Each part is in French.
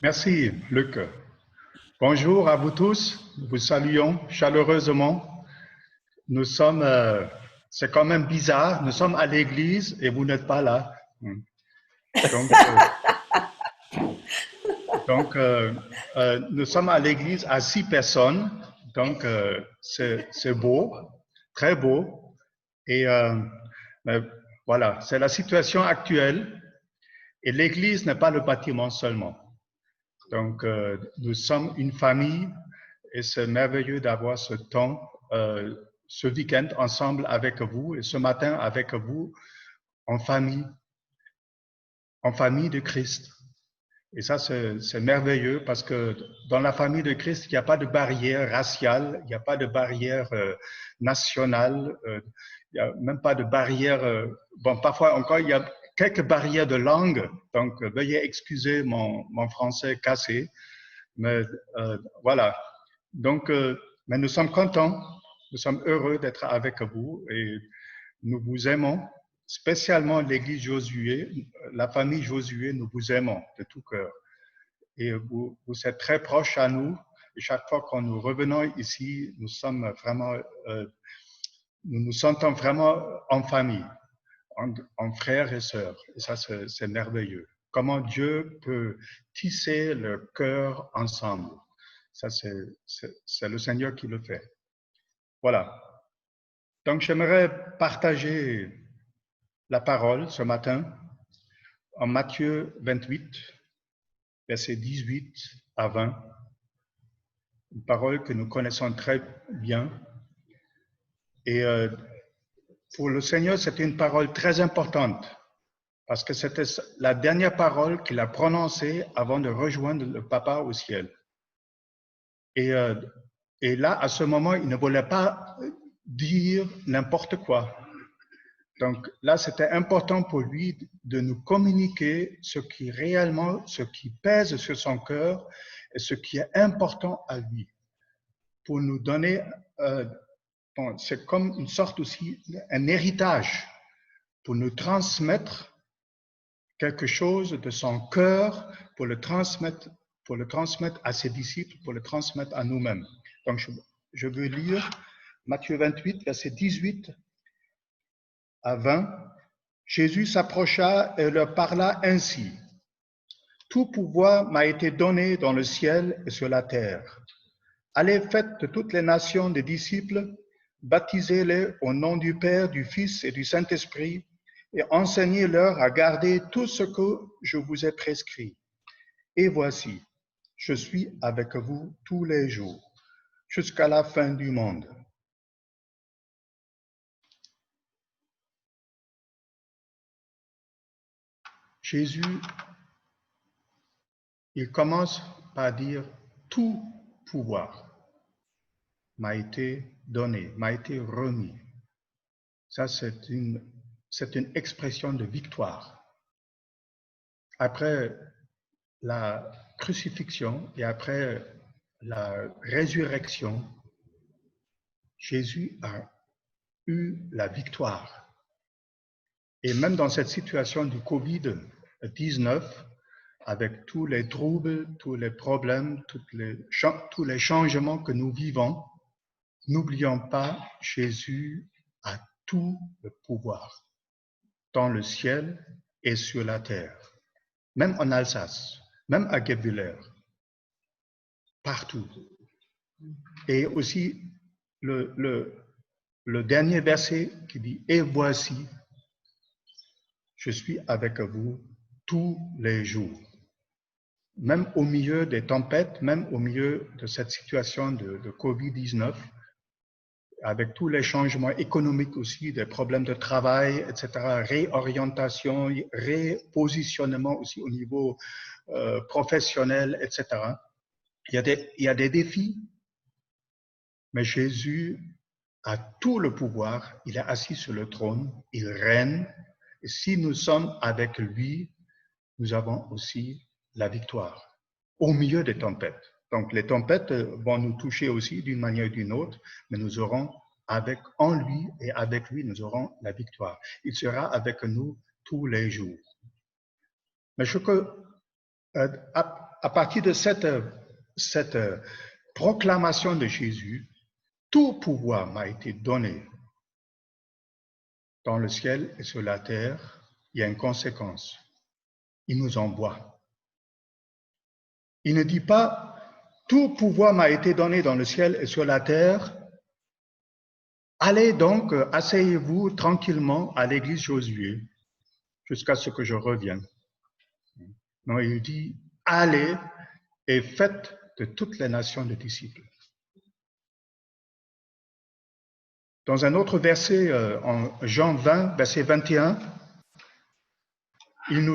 Merci, Luc. Bonjour à vous tous. Nous vous saluons chaleureusement. Nous sommes, c'est quand même bizarre, nous sommes à l'église et vous n'êtes pas là. Donc, nous sommes à l'église à 6 personnes. Donc, c'est beau, très beau. Et mais voilà, c'est la situation actuelle. Et l'église n'est pas le bâtiment seulement. Donc, nous sommes une famille et c'est merveilleux d'avoir ce temps, ce week-end ensemble avec vous et ce matin avec vous en famille de Christ. Et ça, c'est merveilleux parce que dans la famille de Christ, il n'y a pas de barrière raciale, il n'y a pas de barrière nationale, il n'y a même pas de barrière, bon, parfois encore, il y a quelques barrières de langue, donc veuillez excuser mon français cassé, mais voilà. Donc, mais nous sommes contents, nous sommes heureux d'être avec vous et nous vous aimons, spécialement l'Église Josué, la famille Josué, nous vous aimons de tout cœur. Et vous êtes très proches à nous. Et chaque fois que nous revenons ici, nous sommes vraiment, nous nous sentons vraiment en famille, en frères et sœurs. Et ça, c'est merveilleux. Comment Dieu peut tisser le cœur ensemble. Ça, c'est le Seigneur qui le fait. Voilà. Donc, j'aimerais partager la parole ce matin en Matthieu 28, versets 18 à 20. Une parole que nous connaissons très bien. Et pour le Seigneur, c'était une parole très importante parce que c'était la dernière parole qu'il a prononcée avant de rejoindre le Papa au ciel. Et là, à ce moment, il ne voulait pas dire n'importe quoi. Donc là, c'était important pour lui de nous communiquer ce qui réellement, ce qui pèse sur son cœur et ce qui est important à lui, pour nous donner, bon, c'est comme une sorte aussi, un héritage, pour nous transmettre quelque chose de son cœur, pour le transmettre à ses disciples, pour le transmettre à nous-mêmes. Donc je veux lire Matthieu 28, verset 18 à 20. Jésus s'approcha et leur parla ainsi. Tout pouvoir m'a été donné dans le ciel et sur la terre. Allez, faites de toutes les nations des disciples, baptisez-les au nom du Père, du Fils et du Saint-Esprit, et enseignez-leur à garder tout ce que je vous ai prescrit. Et voici, je suis avec vous tous les jours, jusqu'à la fin du monde. Jésus, il commence par dire tout pouvoir m'a été donné, m'a été remis. Ça, c'est une expression de victoire. Après la crucifixion et après la résurrection, Jésus a eu la victoire. Et même dans cette situation du Covid-19, avec tous les troubles, tous les problèmes, tous les changements que nous vivons, n'oublions pas, Jésus a tout le pouvoir dans le ciel et sur la terre, même en Alsace, même à Guebwiller, partout. Et aussi le dernier verset qui dit « Et voici, je suis avec vous tous les jours ». Même au milieu des tempêtes, même au milieu de cette situation de Covid-19, avec tous les changements économiques aussi, des problèmes de travail, etc., réorientation, repositionnement aussi au niveau professionnel, etc. Il y a des défis, mais Jésus a tout le pouvoir, il est assis sur le trône, il règne, et si nous sommes avec lui, nous avons aussi la victoire au milieu des tempêtes. Donc les tempêtes vont nous toucher aussi d'une manière ou d'une autre, mais nous aurons en lui et avec lui, nous aurons la victoire. Il sera avec nous tous les jours. Mais à partir de cette proclamation de Jésus, tout pouvoir m'a été donné dans le ciel et sur la terre. Il y a une conséquence. Il nous envoie. Il ne dit pas « Tout pouvoir m'a été donné dans le ciel et sur la terre. Allez donc, asseyez-vous tranquillement à l'église Josué jusqu'à ce que je revienne. » Non, il dit « Allez et faites de toutes les nations des disciples. » Dans un autre verset, en Jean 20, verset 21, il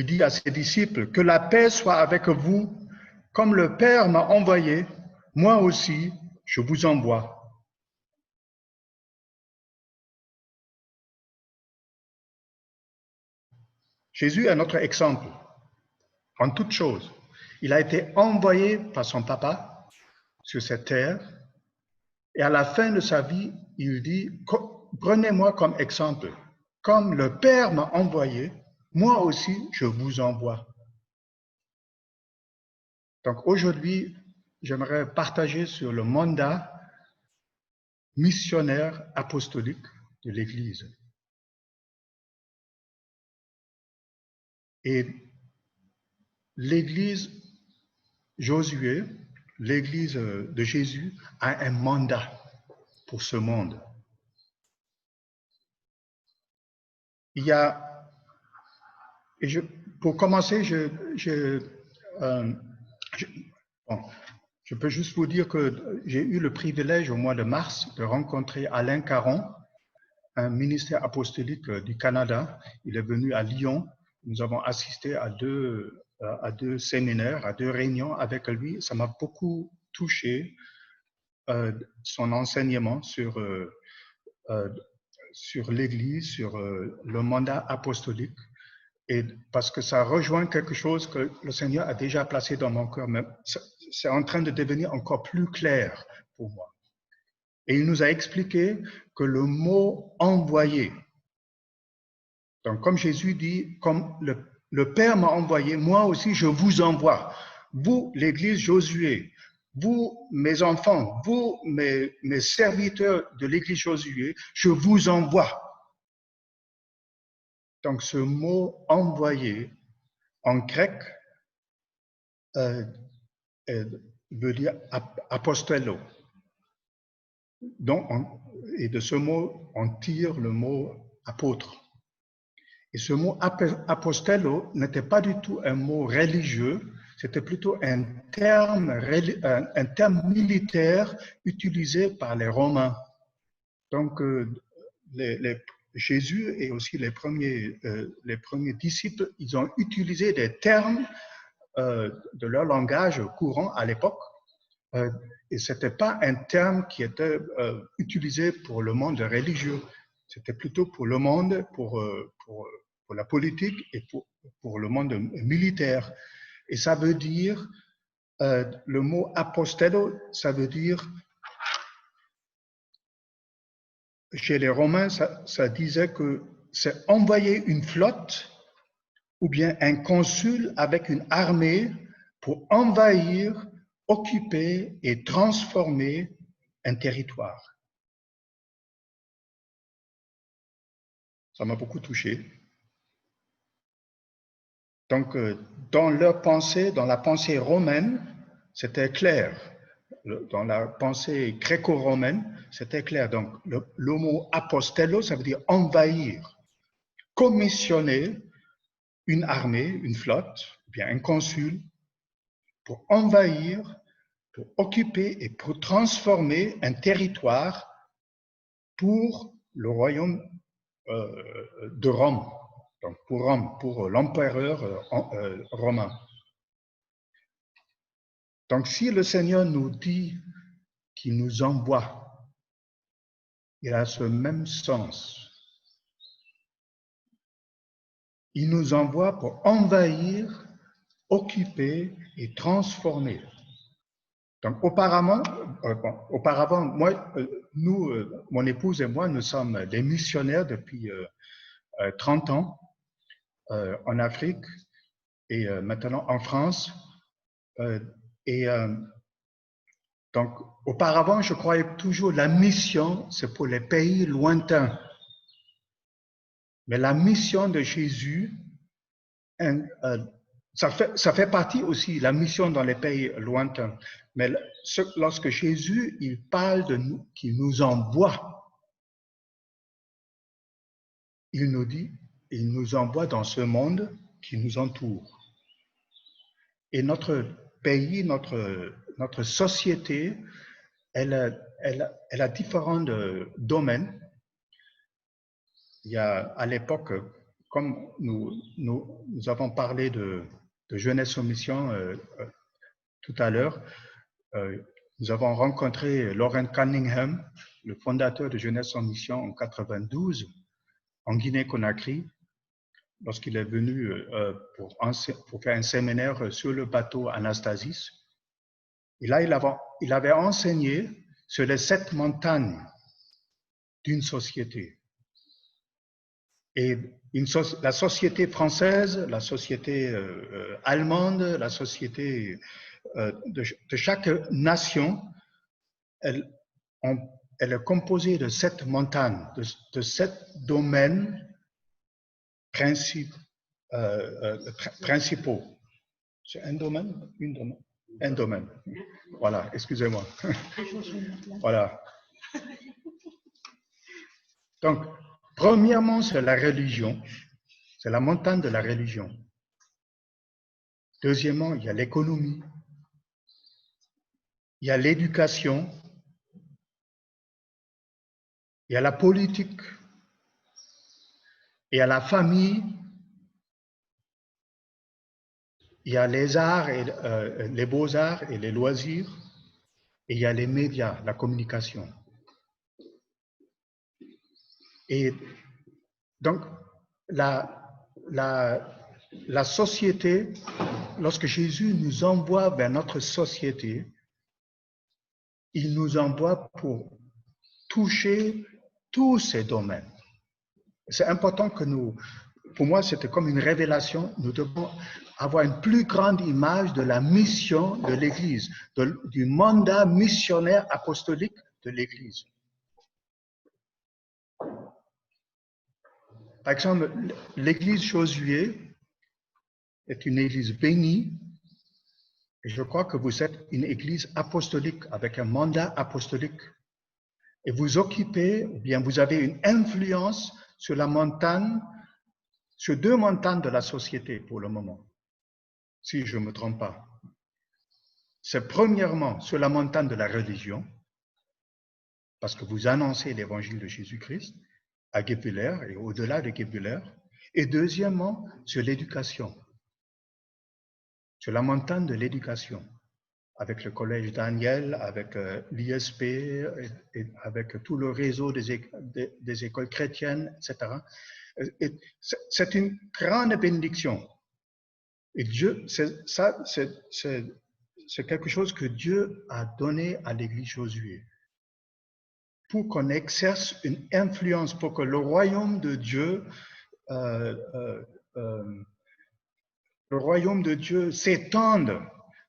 dit à ses disciples, « Que la paix soit avec vous, comme le Père m'a envoyé, moi aussi, je vous envoie. » Jésus est notre exemple en toutes choses. Il a été envoyé par son papa sur cette terre et à la fin de sa vie, il dit, « Prenez-moi comme exemple. Comme le Père m'a envoyé, moi aussi, je vous envoie. » Donc aujourd'hui, j'aimerais partager sur le mandat missionnaire apostolique de l'Église. Et l'Église Josué, l'Église de Jésus, a un mandat pour ce monde. Il y a, pour commencer, je peux juste vous dire que j'ai eu le privilège au mois de mars de rencontrer Alain Caron, un ministère apostolique du Canada. Il est venu à Lyon. Nous avons assisté à deux séminaires, à 2 réunions avec lui. Ça m'a beaucoup touché, son enseignement sur l'Église, sur le mandat apostolique, et parce que ça rejoint quelque chose que le Seigneur a déjà placé dans mon cœur, mais c'est en train de devenir encore plus clair pour moi. Et il nous a expliqué que le mot « envoyé », donc comme Jésus dit, comme le Père m'a envoyé, moi aussi je vous envoie. Vous, l'Église Josué, vous, mes enfants, vous, mes serviteurs de l'Église Josué, je vous envoie. Donc ce mot « envoyé » en grec veut dire « apostello ». Donc, et de ce mot, on tire le mot « apôtre ». Et ce mot « apostello » n'était pas du tout un mot religieux, c'était plutôt un terme militaire utilisé par les Romains. Donc, Jésus et aussi les premiers disciples, ils ont utilisé des termes de leur langage courant à l'époque. Et ce n'était pas un terme qui était utilisé pour le monde religieux. C'était plutôt pour le monde, pour la politique et pour le monde militaire. Et ça veut dire, le mot apostello, ça veut dire, chez les Romains, ça disait que c'est envoyer une flotte ou bien un consul avec une armée pour envahir, occuper et transformer un territoire. Ça m'a beaucoup touché. Donc, dans leur pensée, dans la pensée romaine, c'était clair. Dans la pensée gréco-romaine, c'était clair. Donc, le mot apostello, ça veut dire envahir, commissionner une armée, une flotte, ou bien un consul, pour envahir, pour occuper et pour transformer un territoire pour le royaume de Rome. Donc pour Rome, pour l'empereur romain. Donc si le Seigneur nous dit qu'il nous envoie, il a ce même sens. Il nous envoie pour envahir, occuper et transformer. Donc auparavant, moi, mon épouse et moi, nous sommes des missionnaires depuis 30 ans en Afrique. et maintenant en France. Et donc, auparavant, je croyais toujours la mission, c'est pour les pays lointains. Mais la mission de Jésus, ça fait partie aussi, la mission dans les pays lointains. Mais lorsque Jésus, il parle de nous, qu'il nous envoie, il nous dit, il nous envoie dans ce monde qui nous entoure. Et notre pays, notre société, elle a différents domaines. Il y a, à l'époque, comme nous avons parlé de jeunesse en mission tout à l'heure, nous avons rencontré Lauren Cunningham, le fondateur de Jeunesse en mission en 92, en Guinée-Conakry, lorsqu'il est venu pour faire un séminaire sur le bateau Anastasis. Et là, il avait enseigné sur les 7 montagnes d'une société. Et la société française, la société allemande, la société de chaque nation, elle est composée de 7 montagnes, de 7 domaines principaux. C'est un domaine? Un domaine. Voilà, excusez-moi. Voilà. Donc, premièrement, c'est la religion. C'est la montagne de la religion. Deuxièmement, il y a l'économie. Il y a l'éducation. Il y a la politique. Il y a la famille. Il y a les arts, et, les beaux-arts et les loisirs. Et il y a les médias, la communication. Et donc, la société, lorsque Jésus nous envoie vers notre société, il nous envoie pour toucher tous ces domaines. C'est important que pour moi, c'était comme une révélation, nous devons avoir une plus grande image de la mission de l'Église, du mandat missionnaire apostolique de l'Église. Par exemple, l'Église Josué est une Église bénie, et je crois que vous êtes une Église apostolique avec un mandat apostolique. Et vous occupez, ou bien vous avez une influence sur la montagne, sur 2 montagnes de la société pour le moment, si je ne me trompe pas. C'est premièrement sur la montagne de la religion, parce que vous annoncez l'évangile de Jésus-Christ à Guebwiller et au-delà de Guebwiller. Et deuxièmement, sur l'éducation, sur la montagne de l'éducation, avec le collège Daniel, avec l'ISP, et avec tout le réseau des écoles chrétiennes, etc. C'est une grande bénédiction. Et Dieu, c'est quelque chose que Dieu a donné à l'Église Josué pour qu'on exerce une influence, pour que le royaume de Dieu, s'étende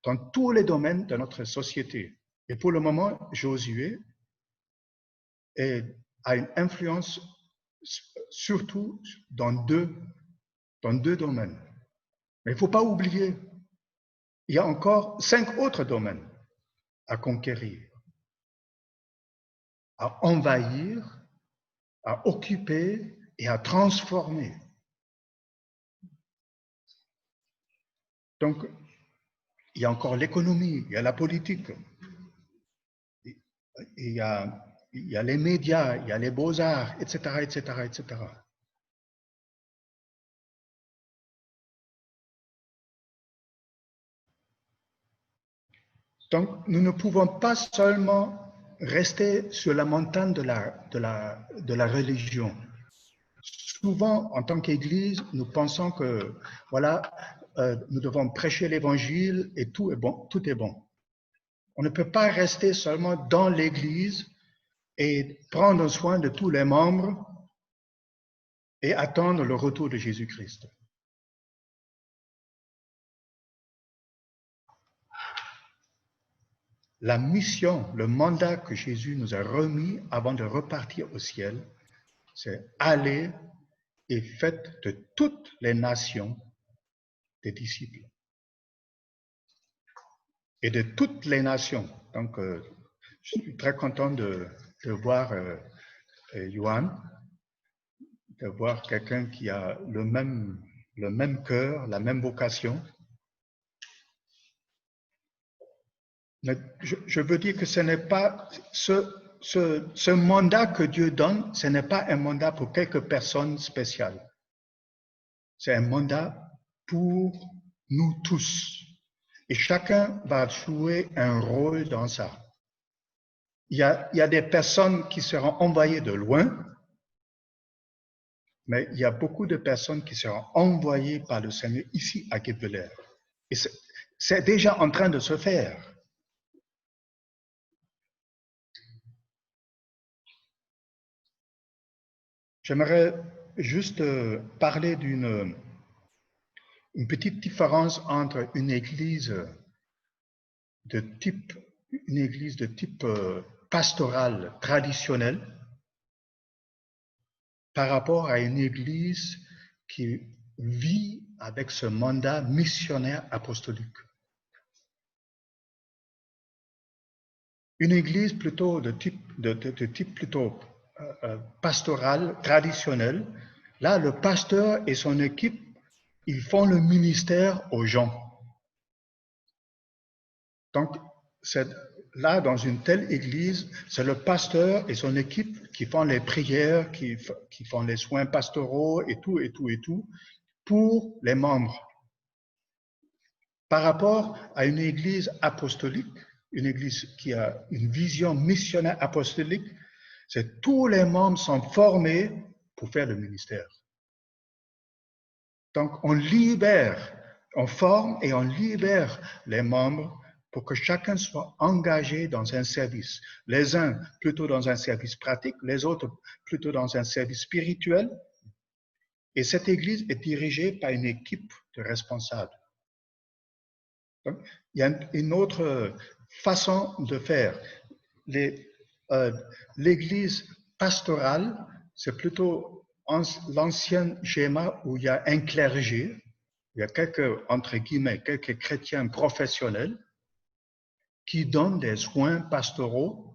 dans tous les domaines de notre société. Et pour le moment, Josué a une influence surtout dans deux domaines. Mais il ne faut pas oublier, il y a encore 5 autres domaines à conquérir, à envahir, à occuper et à transformer. Donc, il y a encore l'économie, il y a la politique, il y a les médias, il y a les beaux-arts, etc., etc., etc. Donc, nous ne pouvons pas seulement rester sur la montagne de la religion. Souvent, en tant qu'Église, nous pensons que, voilà, nous devons prêcher l'Évangile et tout est bon, tout est bon. On ne peut pas rester seulement dans l'Église et prendre soin de tous les membres et attendre le retour de Jésus-Christ. la mission, le mandat que Jésus nous a remis avant de repartir au ciel, c'est aller et faites de toutes les nations des disciples. Et de toutes les nations. Donc, je suis très content de voir Johan, de voir quelqu'un qui a le même cœur, la même vocation. Mais je veux dire que ce n'est pas ce mandat que Dieu donne, ce n'est pas un mandat pour quelques personnes spéciales. C'est un mandat pour nous tous. Et chacun va jouer un rôle dans ça. Il y a des personnes qui seront envoyées de loin, mais il y a beaucoup de personnes qui seront envoyées par le Seigneur ici à Guebwiller. Et c'est déjà en train de se faire. J'aimerais juste parler d'une petite différence entre une église de type pastoral traditionnel par rapport à une église qui vit avec ce mandat missionnaire apostolique. Une église plutôt de type plutôt pastoral, traditionnel, là, le pasteur et son équipe, ils font le ministère aux gens. Donc, là, dans une telle église, c'est le pasteur et son équipe qui font les prières, qui font les soins pastoraux et tout, pour les membres. Par rapport à une église apostolique, une église qui a une vision missionnaire apostolique, c'est tous les membres sont formés pour faire le ministère. Donc, on forme et on libère les membres pour que chacun soit engagé dans un service. Les uns plutôt dans un service pratique, les autres plutôt dans un service spirituel. Et cette église est dirigée par une équipe de responsables. Donc, il y a une autre façon de faire. L'église pastorale, c'est plutôt l'ancien schéma où il y a un clergé, il y a entre guillemets, quelques chrétiens professionnels qui donnent des soins pastoraux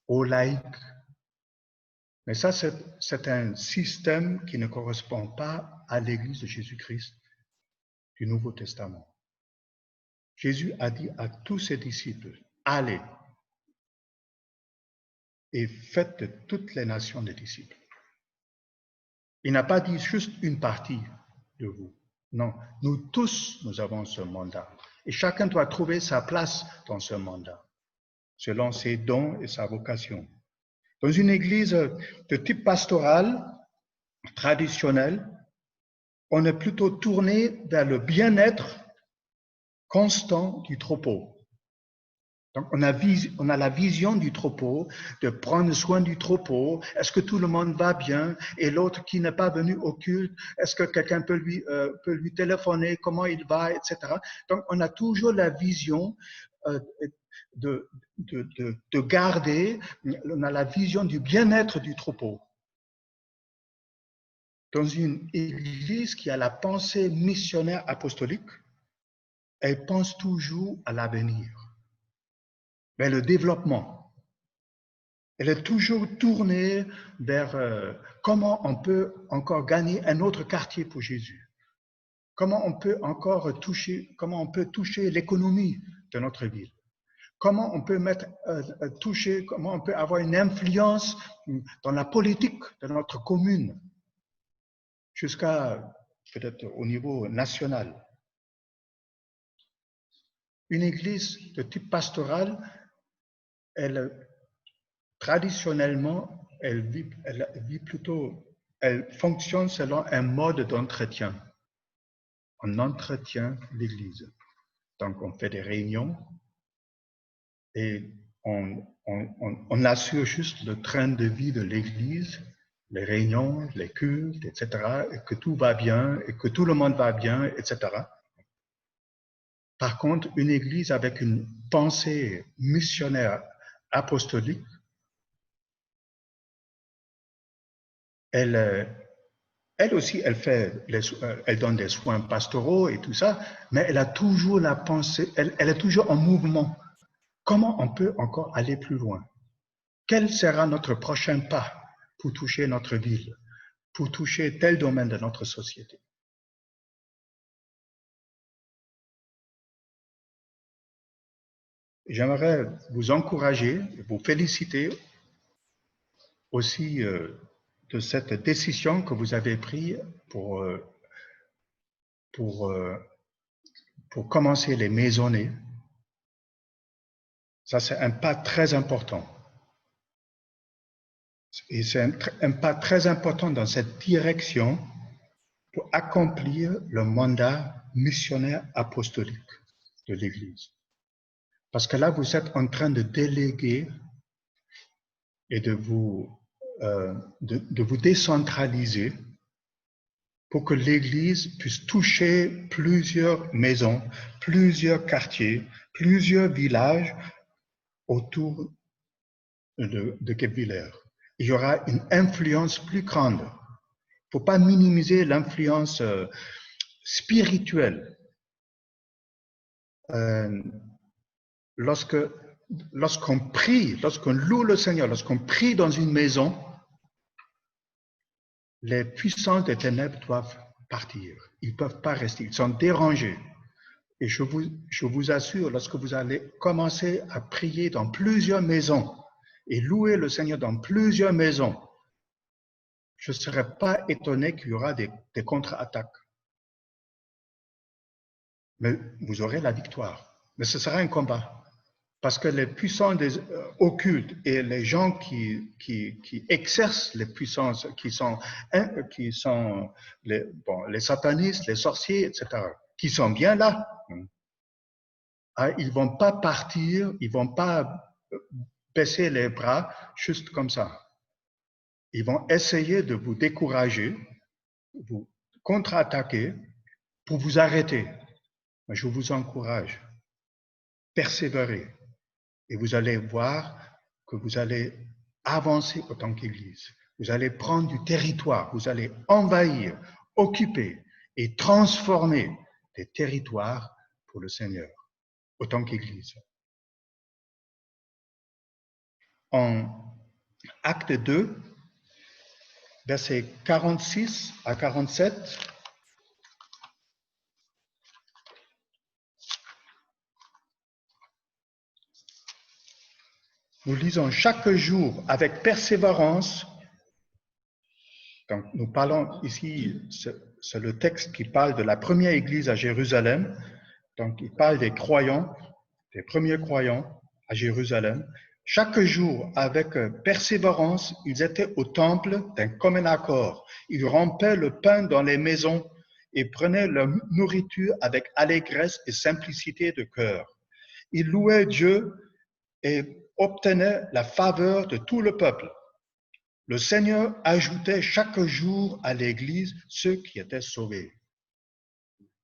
aux laïcs. Mais ça, c'est un système qui ne correspond pas à l'église de Jésus-Christ du Nouveau Testament. Jésus a dit à tous ses disciples, allez et faites de toutes les nations des disciples. Il n'a pas dit juste une partie de vous. Non, nous tous, nous avons ce mandat. Et chacun doit trouver sa place dans ce mandat, selon ses dons et sa vocation. Dans une église de type pastoral, traditionnel, on est plutôt tourné vers le bien-être constant du troupeau. Donc, on a la vision du troupeau, de prendre soin du troupeau. Est-ce que tout le monde va bien? Et l'autre qui n'est pas venu au culte, est-ce que quelqu'un peut lui téléphoner, comment il va, etc. Donc, on a toujours la vision de garder, on a la vision du bien-être du troupeau. Dans une église qui a la pensée missionnaire apostolique, elle pense toujours à l'avenir, vers le développement. Elle est toujours tournée vers comment on peut encore gagner un autre quartier pour Jésus. Comment on peut toucher l'économie de notre ville. Comment on peut comment on peut avoir une influence dans la politique de notre commune, jusqu'à peut-être au niveau national. Une église de type pastoral, traditionnellement, elle fonctionne selon un mode d'entretien. On entretient l'église. Donc, on fait des réunions et on assure juste le train de vie de l'église, les réunions, les cultes, etc., et que tout va bien, et que tout le monde va bien, etc. Par contre, une église avec une pensée missionnaire apostolique, elle aussi, elle donne des soins pastoraux et tout ça, mais elle a toujours la pensée, elle est toujours en mouvement. Comment on peut encore aller plus loin? Quel sera notre prochain pas pour toucher notre ville, pour toucher tel domaine de notre société? J'aimerais vous encourager, vous féliciter aussi de cette décision que vous avez prise pour, pour, pour commencer les maisonnées. Ça, c'est un pas très important. Et c'est un pas très important dans cette direction pour accomplir le mandat missionnaire apostolique de l'Église. Parce que là, vous êtes en train de déléguer et de vous décentraliser pour que l'Église puisse toucher plusieurs maisons, plusieurs quartiers, plusieurs villages autour de Guebwiller. Il y aura une influence plus grande. Il ne faut pas minimiser l'influence spirituelle. Lorsqu'on prie, lorsqu'on loue le Seigneur, lorsqu'on prie dans une maison, les puissances des ténèbres doivent partir. Ils ne peuvent pas rester. Ils sont dérangés. Et je vous assure, lorsque vous allez commencer à prier dans plusieurs maisons et louer le Seigneur dans plusieurs maisons, je ne serais pas étonné qu'il y aura des contre-attaques. Mais vous aurez la victoire. Mais ce sera un combat. Parce que les puissances occultes et les gens qui exercent les puissances, qui sont les satanistes, les sorciers, etc., qui sont bien là, ils ne vont pas partir, ils ne vont pas baisser les bras juste comme ça. Ils vont essayer de vous décourager, vous contre-attaquer pour vous arrêter. Mais je vous encourage, persévérez. Et vous allez voir que vous allez avancer autant qu'Église. Vous allez prendre du territoire, vous allez envahir, occuper et transformer des territoires pour le Seigneur, autant qu'Église. En Acte 2, versets 46 à 47, nous lisons chaque jour avec persévérance. Donc, nous parlons ici, c'est le texte qui parle de la première église à Jérusalem. Donc, il parle des croyants, des premiers croyants à Jérusalem. Chaque jour, avec persévérance, ils étaient au temple d'un commun accord. Ils rompaient le pain dans les maisons et prenaient leur nourriture avec allégresse et simplicité de cœur. Ils louaient Dieu et obtenaient la faveur de tout le peuple. Le Seigneur ajoutait chaque jour à l'Église ceux qui étaient sauvés.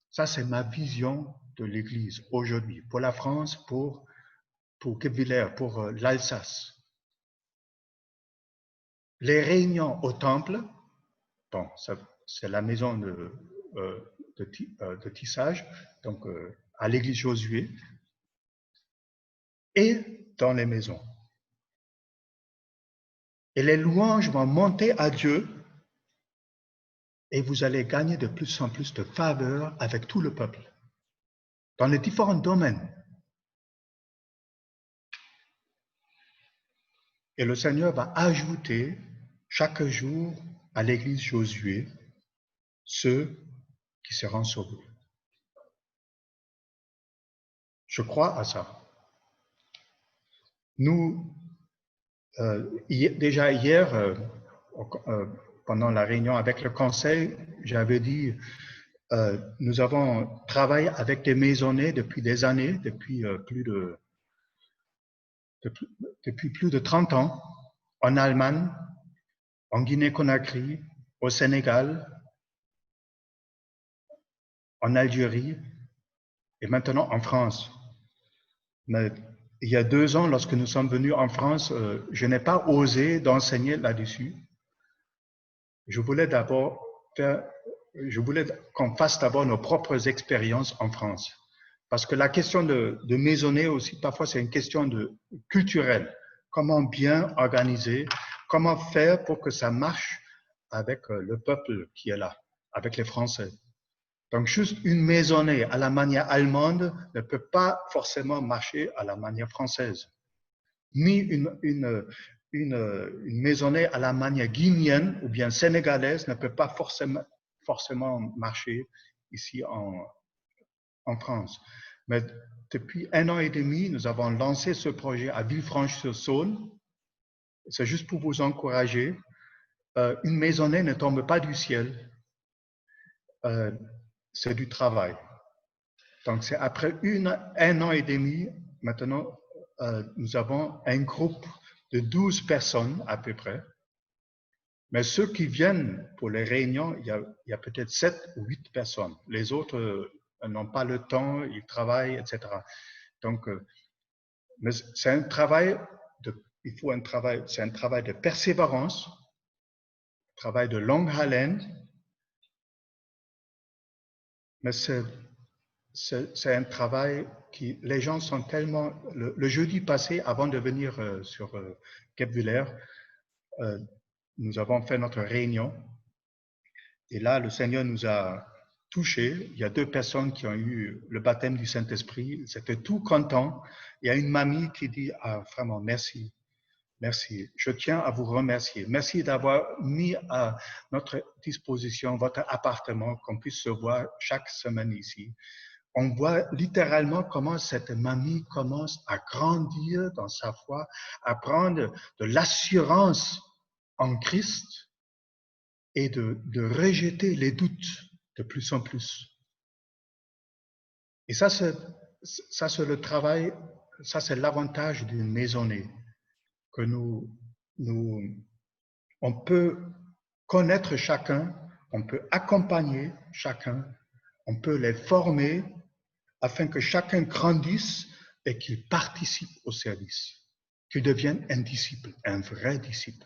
Ça, c'est ma vision de l'Église aujourd'hui, pour la France, pour Guebwiller, pour l'Alsace. Les réunions au temple, bon, c'est la maison de tissage, donc à l'église Josué, et dans les maisons. Et les louanges vont monter à Dieu et vous allez gagner de plus en plus de faveur avec tout le peuple, dans les différents domaines. Et le Seigneur va ajouter chaque jour à l'église Josué ceux qui seront sauvés. Je crois à ça. Nous, déjà hier, pendant la réunion avec le conseil, j'avais dit, nous avons travaillé avec des maisonnées depuis des années, depuis plus de 30 ans, en Allemagne, en Guinée-Conakry, au Sénégal, en Algérie. et maintenant en France. Mais il y a 2 ans, lorsque nous sommes venus en France, je n'ai pas osé d'enseigner là-dessus. Je voulais qu'on fasse d'abord nos propres expériences en France. Parce que la question de maisonner aussi, parfois, c'est une question culturelle. Comment bien organiser, comment faire pour que ça marche avec le peuple qui est là, avec les Français. Donc, juste une maisonnée à la manière allemande ne peut pas forcément marcher à la manière française. Ni une maisonnée à la manière guinéenne ou bien sénégalaise ne peut pas forcément marcher ici en France. Mais depuis 1 an et demi, nous avons lancé ce projet à Villefranche-sur-Saône. C'est juste pour vous encourager. Une maisonnée ne tombe pas du ciel. C'est du travail. Donc, c'est après 1 an et demi, maintenant, nous avons un groupe de 12 personnes à peu près. Mais ceux qui viennent pour les réunions, il y a peut-être 7 ou 8 personnes. Les autres n'ont pas le temps, ils travaillent, etc. Donc, mais c'est un travail c'est un travail de persévérance, travail de longue haleine, mais c'est un travail qui, les gens sont tellement, le jeudi passé, avant de venir sur Guebwiller, nous avons fait notre réunion et là, le Seigneur nous a touchés. Il y a 2 personnes qui ont eu le baptême du Saint-Esprit. Ils étaient tout contents. Il y a une mamie qui dit, ah, vraiment, merci. Merci. Je tiens à vous remercier. Merci d'avoir mis à notre disposition votre appartement, qu'on puisse se voir chaque semaine ici. On voit littéralement comment cette mamie commence à grandir dans sa foi, à prendre de l'assurance en Christ et de rejeter les doutes de plus en plus. Et ça, c'est le travail, ça, c'est l'avantage d'une maisonnée, que on peut connaître chacun, on peut accompagner chacun, on peut les former afin que chacun grandisse et qu'il participe au service, qu'il devienne un disciple, un vrai disciple.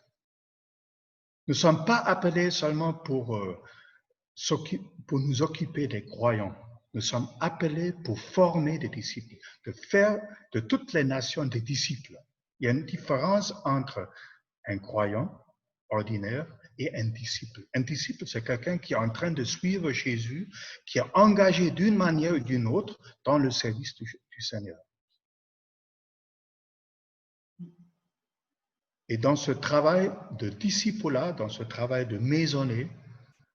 Nous ne sommes pas appelés seulement pour nous occuper des croyants. Nous sommes appelés pour former des disciples, de faire de toutes les nations des disciples. Il y a une différence entre un croyant ordinaire et un disciple. Un disciple, c'est quelqu'un qui est en train de suivre Jésus, qui est engagé d'une manière ou d'une autre dans le service du Seigneur. Et dans ce travail de disciple-là, dans ce travail de maisonnée,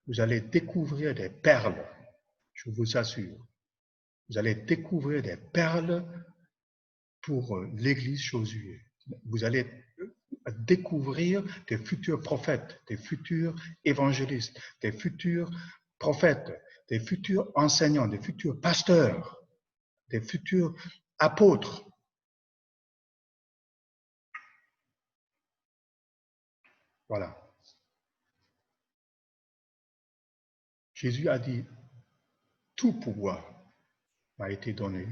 vous allez découvrir des perles, je vous assure. Vous allez découvrir des perles pour l'Église Josué. Vous allez découvrir des futurs prophètes, des futurs évangélistes, des futurs prophètes, des futurs enseignants, des futurs pasteurs, des futurs apôtres. Voilà. Jésus a dit, tout pouvoir m'a été donné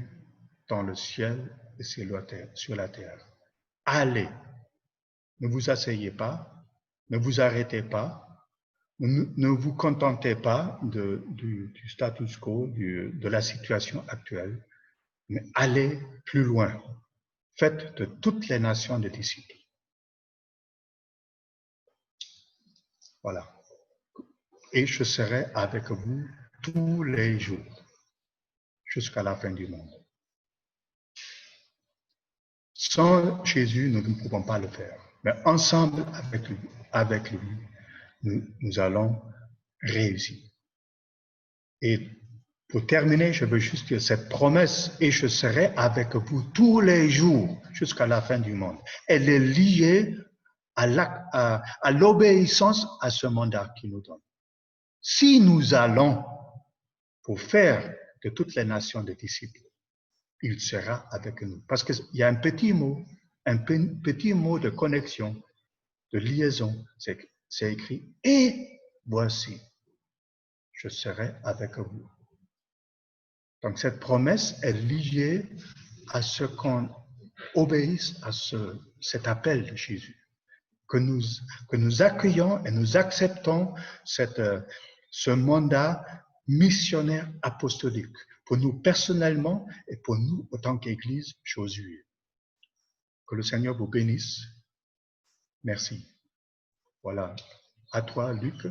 dans le ciel et sur la terre. Allez, ne vous asseyez pas, ne vous arrêtez pas, ne vous contentez pas du status quo, de la situation actuelle, mais allez plus loin. Faites de toutes les nations des disciples. Voilà. Et je serai avec vous tous les jours, jusqu'à la fin du monde. Sans Jésus, nous ne pouvons pas le faire. Mais ensemble avec lui, nous allons réussir. Et pour terminer, je veux juste dire cette promesse, et je serai avec vous tous les jours jusqu'à la fin du monde. Elle est liée à l'obéissance à ce mandat qu'il nous donne. Si nous allons pour faire de toutes les nations des disciples, il sera avec nous. Parce qu'il y a un petit mot de connexion, de liaison, c'est écrit « Et voici, je serai avec vous ». Donc cette promesse est liée à ce qu'on obéisse à cet appel de Jésus, que nous accueillons et nous acceptons ce mandat missionnaire apostolique pour nous personnellement et pour nous en tant qu'Église Josué. Que le Seigneur vous bénisse. Merci. Voilà. À toi, Luc.